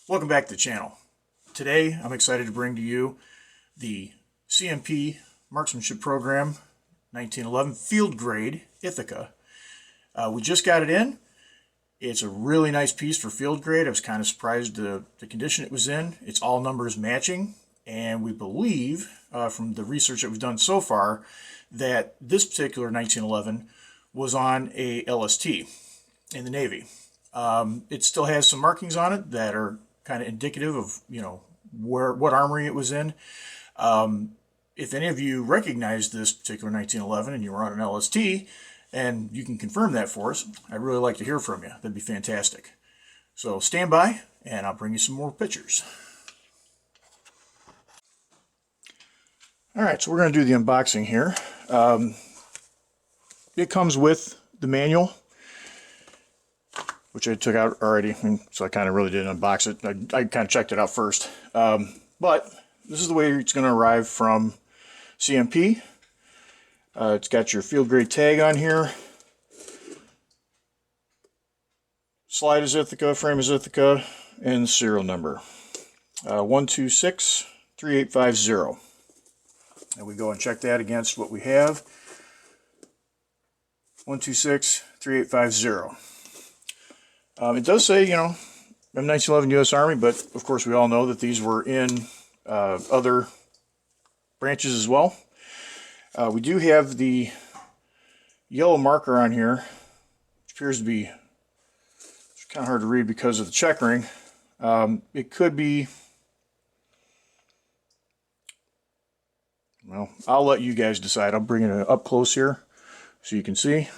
Welcome back to the channel. Today I'm excited to bring to you the CMP Marksmanship Program 1911 Field Grade Ithaca. We just got it in. It's a really nice piece for field grade. I was kind of surprised the condition it was in. It's all numbers matching, and we believe from the research that we've done so far that this particular 1911 was on a LST in the Navy. It still has some markings on it that are kind of indicative of, what armory it was in. If any of you recognize this particular 1911 and you were on an LST, and you can confirm that for us, I'd really like to hear from you. That'd be fantastic. So stand by, and I'll bring you some more pictures. Alright, so we're going to do the unboxing here. It comes with the manual, which I took out already, so I kind of really didn't unbox it. I kind of checked it out first. But this is the way it's going to arrive from CMP. It's got your field grade tag on here. Slide is Ithaca, frame is Ithaca, and the serial number. 1263850. And we go and check that against what we have. 1263850. It does say, M1911 U.S. Army, but of course we all know that these were in other branches as well. We do have the yellow marker on here, which appears to be kind of hard to read because of the checkering. It could be, well, I'll let you guys decide. I'll bring it up close here so you can see.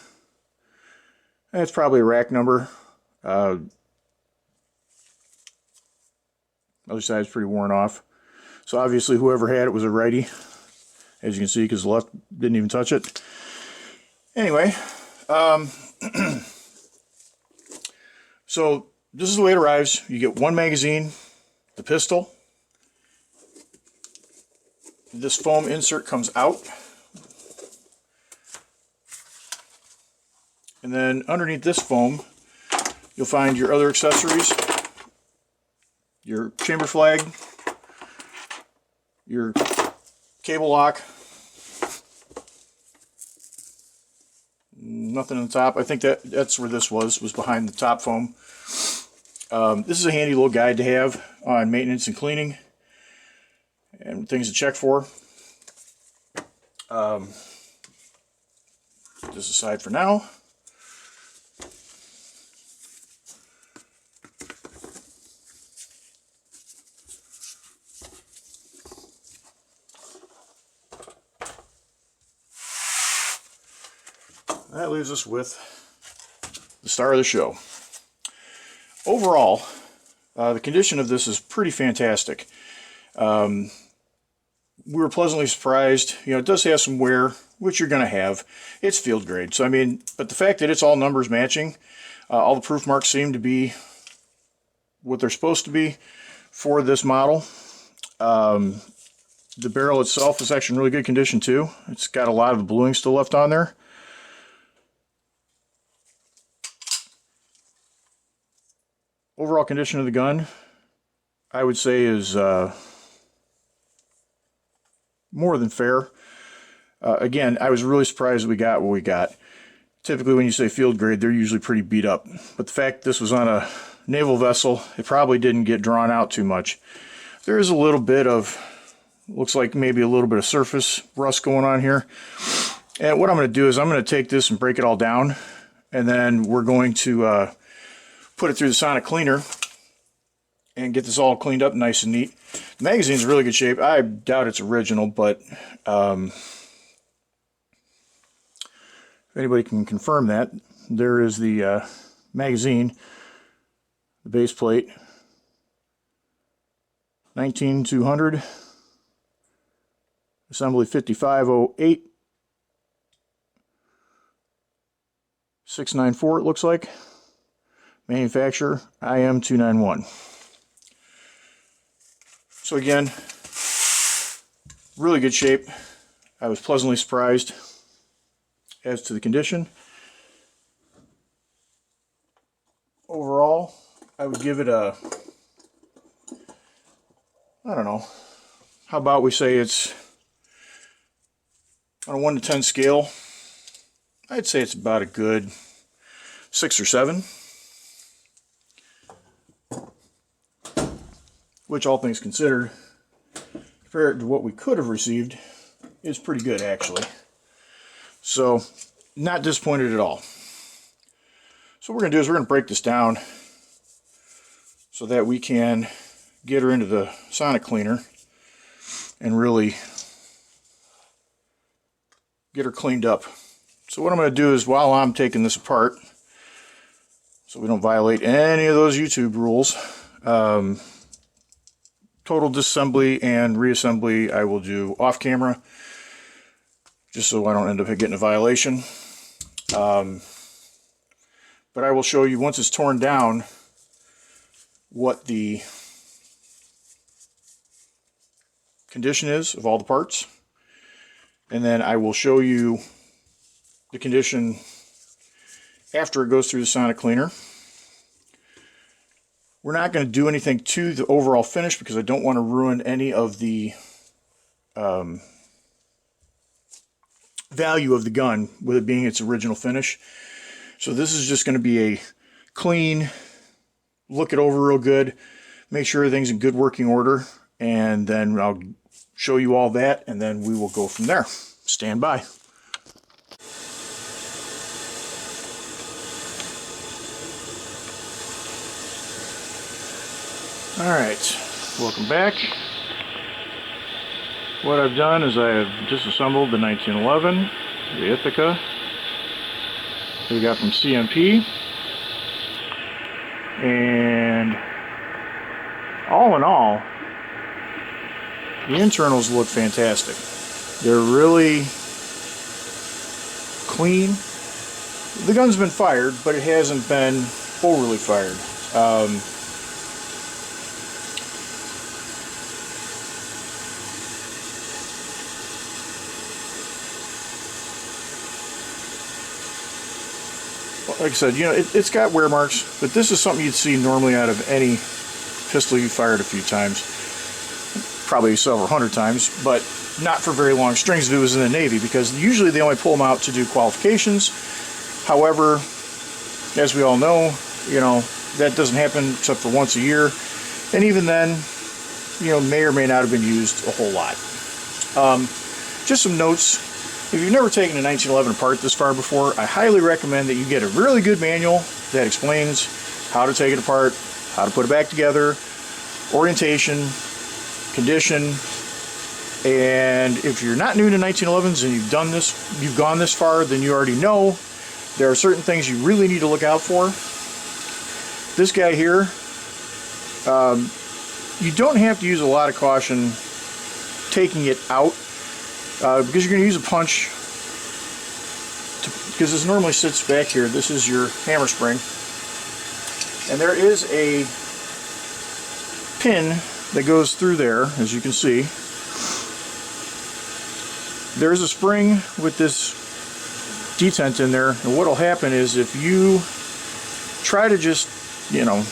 That's probably a rack number. Other side's pretty worn off. So obviously whoever had it was a righty, as you can see, because the left didn't even touch it. Anyway, so this is the way it arrives. You get one magazine, the pistol. This foam insert comes out. And then underneath this foam, you'll find your other accessories, your chamber flag, your cable lock, nothing on the top. I think that's where this was behind the top foam. This is a handy little guide to have on maintenance and cleaning and things to check for. Just aside for now. That leaves us with the star of the show. Overall, the condition of this is pretty fantastic. We were pleasantly surprised. It does have some wear, which you're going to have. It's field grade. So, but the fact that it's all numbers matching, all the proof marks seem to be what they're supposed to be for this model. The barrel itself is actually in really good condition too. It's got a lot of the bluing still left on there. Overall condition of the gun, I would say, is more than fair. Again, I was really surprised that we got what we got. Typically when you say field grade, they're usually pretty beat up. But the fact this was on a naval vessel, it probably didn't get drawn out too much. There is a little bit of, looks like maybe a little bit of surface rust going on here. And what I'm going to do is I'm going to take this and break it all down. And then we're going to put it through the sonic cleaner and get this all cleaned up nice and neat. The magazine's in really good shape. I doubt it's original, but if anybody can confirm that, there is the magazine, the base plate, 19200, assembly 5508, 694 it looks like. Manufacturer, IM291. So again, really good shape. I was pleasantly surprised as to the condition. Overall, I would give it a I don't know, how about we say it's on a 1 to 10 scale, I'd say it's about a good 6 or 7. Which, all things considered, compared to what we could have received, is pretty good, actually. So, not disappointed at all. So what we're going to do is we're going to break this down so that we can get her into the sonic cleaner and really get her cleaned up. So what I'm going to do is, while I'm taking this apart, so we don't violate any of those YouTube rules, total disassembly and reassembly I will do off camera, just so I don't end up getting a violation. But I will show you, once it's torn down, what the condition is of all the parts. And then I will show you the condition after it goes through the sonic cleaner. We're not going to do anything to the overall finish because I don't want to ruin any of the value of the gun with it being its original finish. So this is just going to be a clean, look it over real good, make sure everything's in good working order, and then I'll show you all that, and then we will go from there. Stand by. Alright, welcome back. What I've done is I have disassembled the 1911, the Ithaca, that we got from CMP, and all in all, the internals look fantastic. They're really clean. The gun's been fired, but it hasn't been overly fired. Like I said, you know, it's got wear marks, but this is something you'd see normally out of any pistol you fired a few times. Probably several hundred times, but not for very long strings if it was in the Navy, because usually they only pull them out to do qualifications. However, as we all know, you know, that doesn't happen except for once a year. And even then, you know, may or may not have been used a whole lot. Just some notes. If you've never taken a 1911 apart this far before, I highly recommend that you get a really good manual that explains how to take it apart, how to put it back together, orientation, condition, and if you're not new to 1911s and you've gone this far, then you already know there are certain things you really need to look out for. This guy here, you don't have to use a lot of caution taking it out. Because you're going to use a punch, because this normally sits back here. This is your hammer spring, and there is a pin that goes through there, as you can see. There's a spring with this detent in there, and what will happen is if you try to just, you know,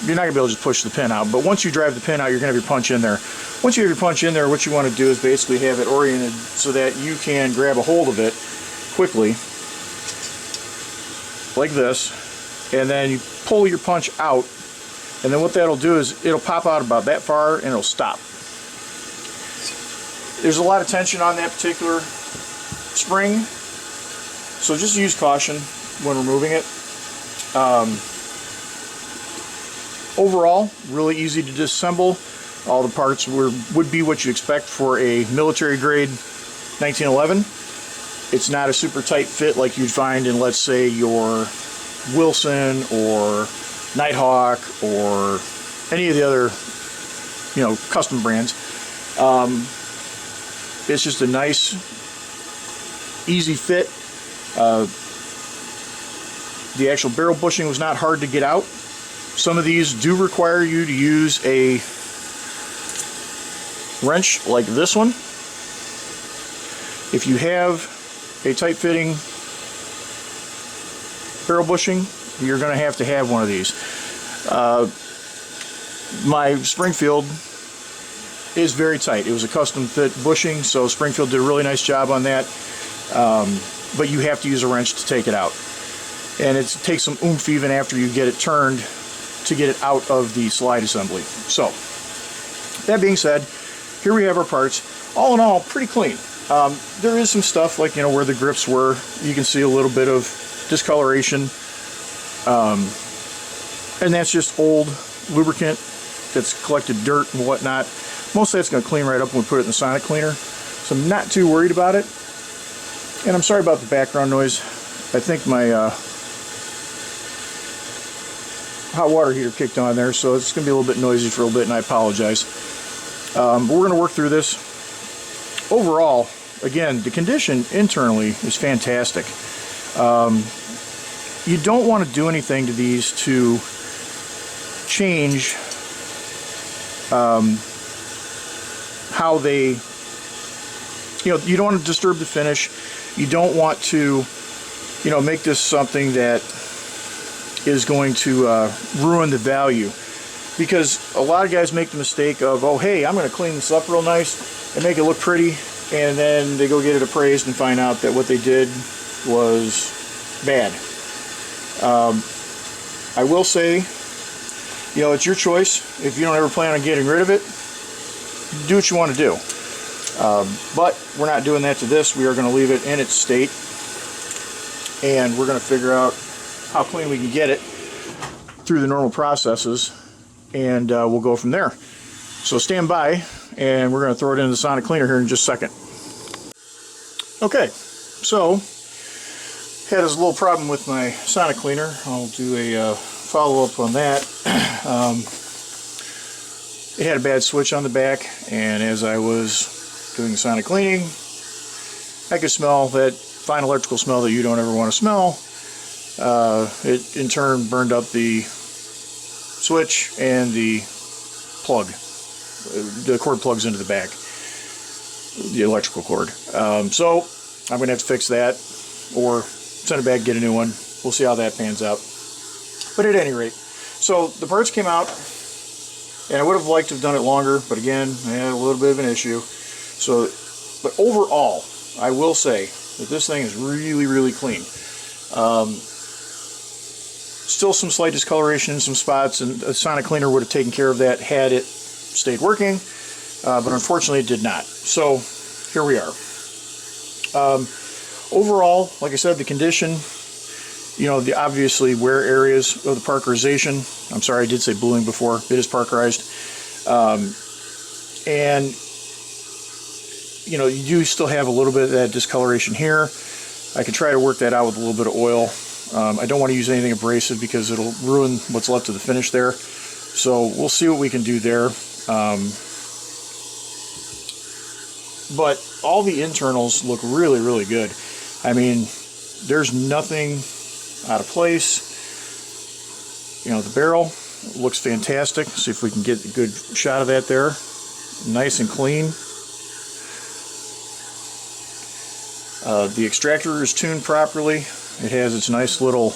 you're not going to be able to just push the pin out, but once you drive the pin out, you're going to have your punch in there. Once you have your punch in there, what you want to do is basically have it oriented so that you can grab a hold of it quickly, like this, and then you pull your punch out, and then what that'll do is it'll pop out about that far and it'll stop. There's a lot of tension on that particular spring, so just use caution when removing it. Overall, really easy to disassemble. All the parts would be what you expect for a military grade 1911. It's not a super tight fit like you'd find in, let's say, your Wilson or Nighthawk or any of the other, you know, custom brands. It's just a nice, easy fit. The actual barrel bushing was not hard to get out. Some of these do require you to use a wrench like this one. If you have a tight-fitting barrel bushing, you're going to have one of these. My Springfield is very tight. It was a custom fit bushing, so Springfield did a really nice job on that. But you have to use a wrench to take it out. And it takes some oomph even after you get it turned to get it out of the slide assembly. So, that being said, here we have our parts. All in all, pretty clean. There is some stuff like, where the grips were. You can see a little bit of discoloration. And that's just old lubricant that's collected dirt and whatnot. Most of that's going to clean right up when we put it in the sonic cleaner. So I'm not too worried about it. And I'm sorry about the background noise. I think my hot water heater kicked on there, so it's going to be a little bit noisy for a little bit, and I apologize. But we're going to work through this. Overall, again, the condition internally is fantastic. You don't want to do anything to these to change how they, you don't want to disturb the finish. You don't want to, make this something that is going to ruin the value. Because a lot of guys make the mistake of, oh, hey, I'm going to clean this up real nice and make it look pretty, and then they go get it appraised and find out that what they did was bad. I will say, it's your choice. If you don't ever plan on getting rid of it, do what you want to do. But we're not doing that to this. We are going to leave it in its state, and we're going to figure out how clean we can get it through the normal processes, and we'll go from there. So stand by, and we're going to throw it into the sonic cleaner here in just a second. Okay, so had this little problem with my sonic cleaner. I'll do a follow-up on that. It had a bad switch on the back, and as I was doing the sonic cleaning, I could smell that fine electrical smell that you don't ever want to smell. It in turn burned up the switch and the plug. The cord plugs into the back, the electrical cord. So I'm going to have to fix that, or send it back, get a new one. We'll see how that pans out. But at any rate, so the parts came out, and I would have liked to have done it longer, but again, I had a little bit of an issue. So, but overall, I will say that this thing is really, really clean. Still some slight discoloration in some spots, and a sonic cleaner would have taken care of that had it stayed working, but unfortunately it did not. So here we are. Overall, like I said, the condition, the obviously wear areas of the parkerization. I'm sorry, I did say bluing before. It is parkerized. And, you do still have a little bit of that discoloration here. I could try to work that out with a little bit of oil. I don't want to use anything abrasive because it'll ruin what's left of the finish there. So we'll see what we can do there. But all the internals look really, really good. I mean, there's nothing out of place. The barrel looks fantastic. See if we can get a good shot of that there. Nice and clean. The extractor is tuned properly. It has its nice little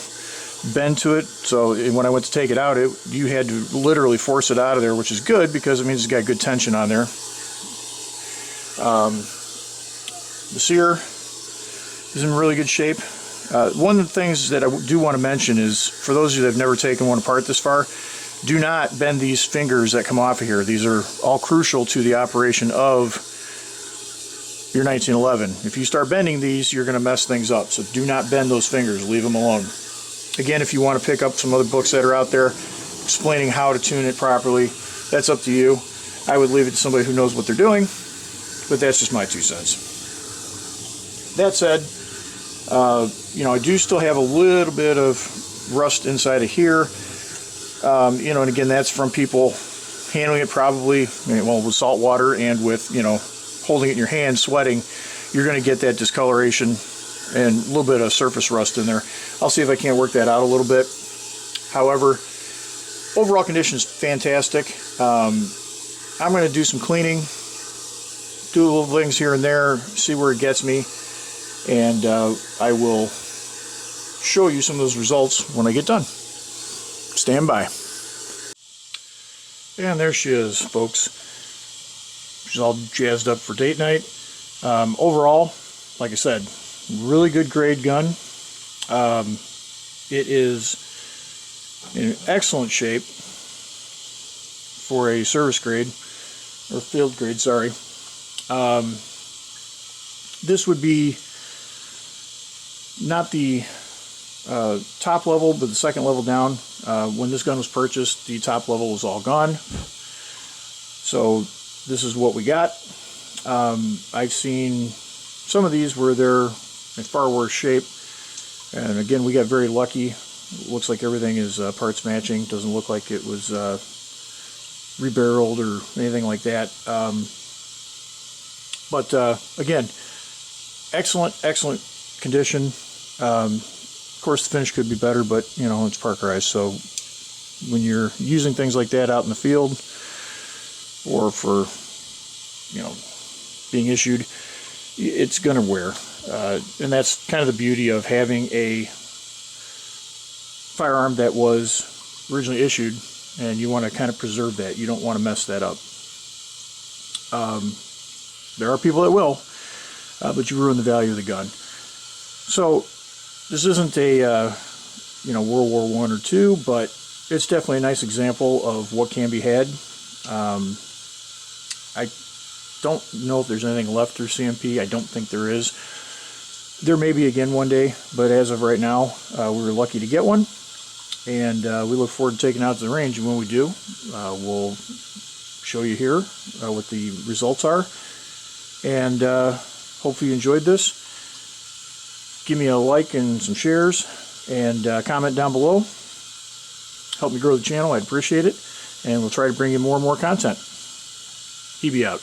bend to it. So when I went to take it out, you had to literally force it out of there, which is good because it means it's got good tension on there. The sear is in really good shape. One of the things that I do want to mention is, for those of you that have never taken one apart this far, do not bend these fingers that come off of here. These are all crucial to the operation of your 1911. If you start bending these, you're going to mess things up. So do not bend those fingers. Leave them alone. Again, if you want to pick up some other books that are out there explaining how to tune it properly, that's up to you. I would leave it to somebody who knows what they're doing, but that's just my 2 cents. That said, I do still have a little bit of rust inside of here. And again, that's from people handling it probably, with salt water and with, holding it in your hand, sweating. You're going to get that discoloration and a little bit of surface rust in there. I'll see if I can't work that out a little bit. However, overall condition is fantastic. I'm going to do some cleaning, do little things here and there, see where it gets me, and I will show you some of those results when I get done. Stand by. And there she is, folks. she's all jazzed up for date night. Overall, like I said, really good grade gun. It is in excellent shape for a service grade, or field grade, sorry. This would be not the top level, but the second level down. When this gun was purchased, the top level was all gone. So this is what we got. I've seen some of these where they're in far worse shape. And again, we got very lucky. It looks like everything is parts matching. Doesn't look like it was rebarreled or anything like that. But again, excellent condition. Of course, the finish could be better, but you know, it's Parkerized. So when you're using things like that out in the field, or for, you know, being issued, it's going to wear. And that's kind of the beauty of having a firearm that was originally issued, and you want to kind of preserve that. You don't want to mess that up. There are people that will, but you ruin the value of the gun. So this isn't a you know, World War I or II, but it's definitely a nice example of what can be had. I don't know if there's anything left through CMP. I don't think there is. There may be again one day, but as of right now, we were lucky to get one, and we look forward to taking it out to the range. And when we do, we'll show you here what the results are. And hopefully you enjoyed this. Give me a like and some shares, and comment down below. Help me grow the channel. I'd appreciate it. And we'll try to bring you more and more content. HEBE out.